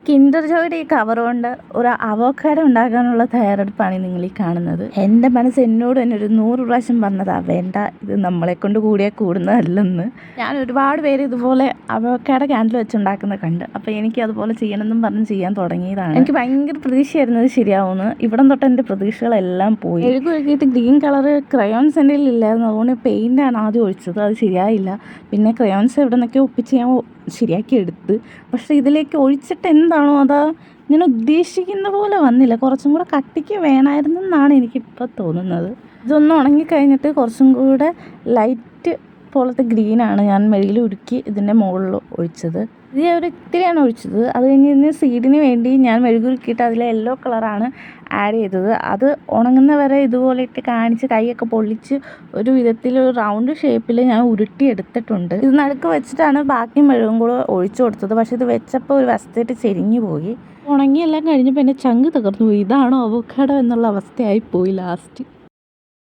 Kinder ജോയുടെ ഈ cover കൊണ്ട് ഒരു അവോക്കാഡോ ഉണ്ടാക്കാനുള്ള തയ്യാറെടുപ്പാണ് നിങ്ങൾ ഈ കാണുന്നത്. എൻ്റെ മനസ്സ് എന്നോട് തന്നെ ഒരു 100 പ്രാവശ്യം പറഞ്ഞതാ, വേണ്ട, ഇത് നമ്മളെ കൊണ്ട് കൂടിയാൽ കൂടുന്നതല്ലെന്ന്. ഞാൻ ഒരുപാട് പേര് ഇതുപോലെ അവോക്കാഡോ ക്യാൻഡിൽ വെച്ചുണ്ടാക്കുന്നത് കണ്ട്. അപ്പോൾ എനിക്ക് അതുപോലെ ചെയ്യണമെന്നും പറഞ്ഞ് ചെയ്യാൻ തുടങ്ങിയതാണ്. എനിക്ക് ഭയങ്കര പ്രതീക്ഷയായിരുന്നത് ശരിയാവുമെന്ന്. ഇവിടം തൊട്ട് എൻ്റെ പ്രതീക്ഷകളെല്ലാം പോയി. എഴുകിയിട്ട് ഗ്രീൻ കളർ ക്രയോൺസ് എൻ്റെ ഇല്ലായിരുന്നു. അതുകൊണ്ട് പെയിൻ്റാണ് ആദ്യം ഒഴിച്ചത്. അത് ശരിയായില്ല. പിന്നെ ക്രയോൺസ് എവിടെ നിന്നൊക്കെ ഒപ്പിച്ച് ഞാൻ ശരിയാക്കി എടുത്ത്. പക്ഷേ ഇതിലേക്ക് ഒഴിച്ചിട്ട് എന്താണോ അതാ ഞാൻ ഉദ്ദേശിക്കുന്ന പോലെ വന്നില്ല. കുറച്ചും കൂടെ കട്ടിക്ക് വേണമായിരുന്നെന്നാണ് എനിക്കിപ്പോൾ തോന്നുന്നത്. ഇതൊന്ന് ഉണങ്ങിക്കഴിഞ്ഞിട്ട് കുറച്ചും കൂടെ ലൈറ്റ് പോലത്തെ ഗ്രീനാണ് ഞാൻ മെഴുകിൽ ഉരുക്കി ഇതിൻ്റെ മുകളിൽ ഒഴിച്ചത്. ഇത് ഞാൻ ഇത്തിരിയാണ് ഒഴിച്ചത്. അത് കഴിഞ്ഞ് സീഡിന് വേണ്ടി ഞാൻ മെഴുകുരുക്കിയിട്ട് അതിൽ യെല്ലോ കളറാണ് ആഡ് ചെയ്തത്. അത് ഉണങ്ങുന്ന വരെ ഇതുപോലെ ഇട്ട് കാണിച്ച് കൈയൊക്കെ പൊള്ളിച്ച് ഒരു വിധത്തിൽ ഒരു റൗണ്ട് ഷേപ്പിൽ ഞാൻ ഉരുട്ടി എടുത്തിട്ടുണ്ട്. ഇത് നടുക്ക് വെച്ചിട്ടാണ് ബാക്കി മെഴുകും കൂടെ ഒഴിച്ചു കൊടുത്തത്. പക്ഷേ ഇത് വെച്ചപ്പോൾ ഒരു വശത്തേട്ട് ചെരിഞ്ഞു പോയി. ഉണങ്ങിയെല്ലാം കഴിഞ്ഞപ്പോൾ എൻ്റെ ചങ്ക് തകർന്നു പോയി. ഇതാണോ അവോക്കാഡോ എന്നുള്ള അവസ്ഥയായി പോയി ലാസ്റ്റ്.